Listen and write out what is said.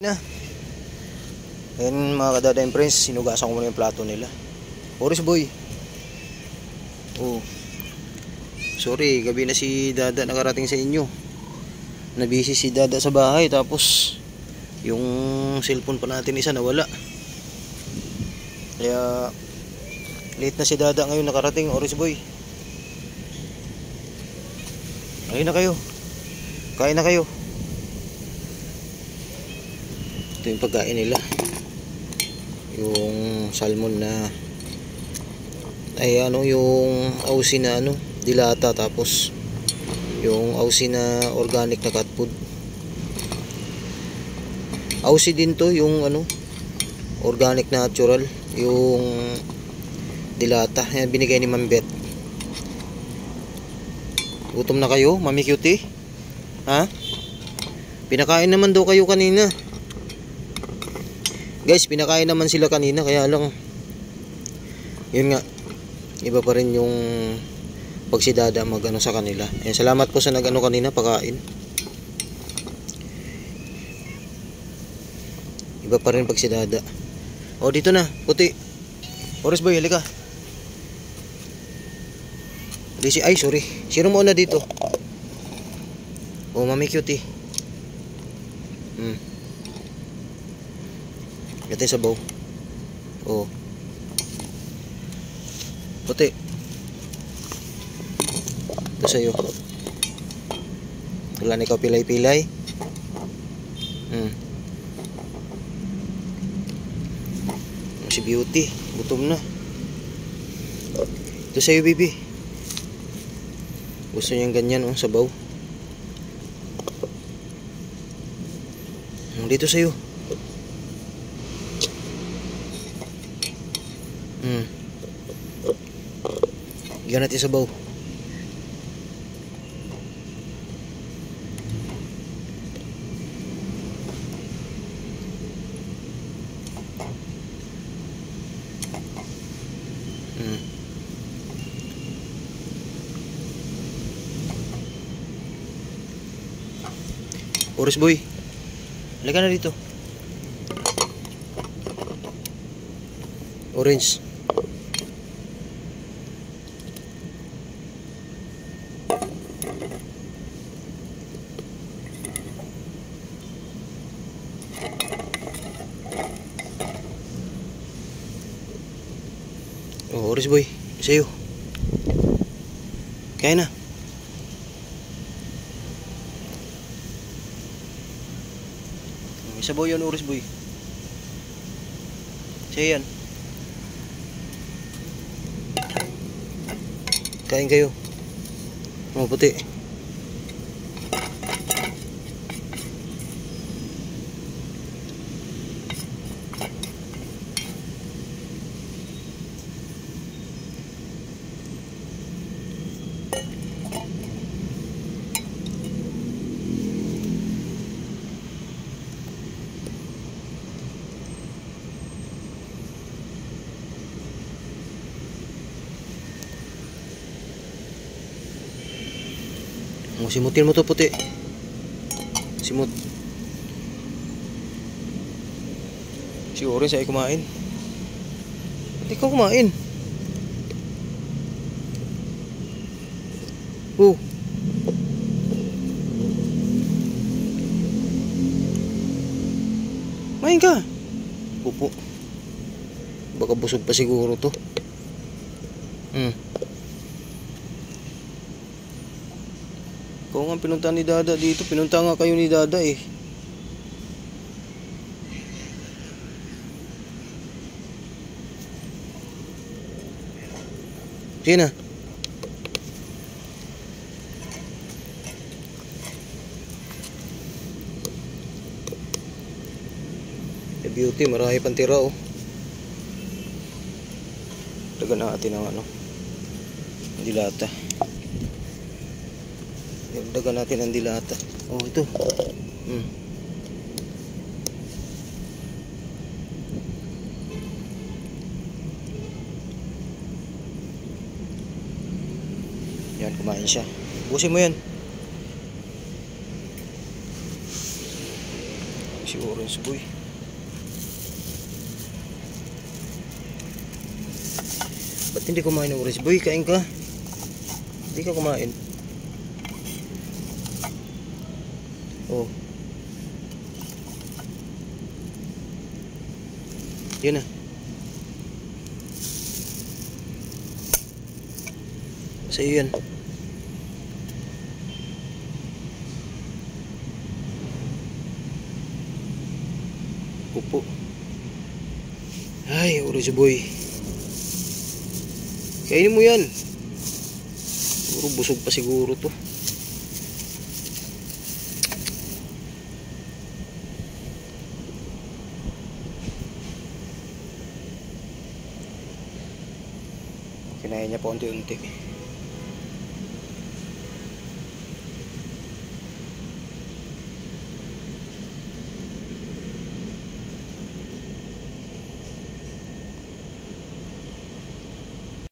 Na. Ayan mga kadada and friends, sinugasan ko muna yung plato nila. Oris boy. Oh. Sorry, gabi na si Dada nakarating sa inyo. Nabisi si Dada sa bahay, tapos yung cellphone pa natin isa nawala. Kaya late na si Dada ngayon nakarating. Oris boy. Ayun na kayo. Kain na kayo. Ito yung pagkain nila. Yung salmon na yung ausi na dilata, tapos yung ausi na organic na cat food. Ausi din to, yung organic natural, yung dilata. Yan binigay ni Ma'am Beth. Gutom na kayo, Mami Cutie? Ha? Pinakain naman daw kayo kanina. Guys, pinakain naman sila kanina, kaya lang yun nga, iba pa rin yung pag si Dada sa kanila. Salamat po sa kanina, pakain. Iba pa rin pag si Dada. Oh, dito na, puti. Oris boy, halika. Ay, sorry. Sino mo na dito? Oh, Mami Cutie. Gatin sa bow. Oh. Puti. Ito sa'yo. Wala na ikaw pilay-pilay. Si Beauty, gutom na. Ito sa'yo, baby. Gusto niyang ganyan, sabaw. Dito sa'yo. Bigyan natin sabaw. Oris boy, halika na dito. Orange. Oh, Oris boy, sa'yo. Kaya na. Sabaw yan, Oris boy. Sa'yo yan. Kain kayo. Oh, puti. Simutin mo to, puti. Simut. Si Orange ay kumain. Ba't ikaw kumain? Oh. Kumain ka. Pupo. Baka busog pa siguro to. Kung nga pinunta ni Dada dito, pinunta nga kayo ni Dada eh. Sige na. Beauty, marami pang tira oh. Taga natin ang dilata. Dagan natin ang dilata. Oh, ito. Yan, kumain siya. Busin mo yan. si Orange Boy. Ba't hindi kumain ng Orange Boy? Kain ka. Hindi ka kumain. Oh. Yun na. Sa'yo yan. Upo. Ay, Orange Boy. Kainin mo yan. Siguro busog pa siguro to. Kinain niya pa unti-unti.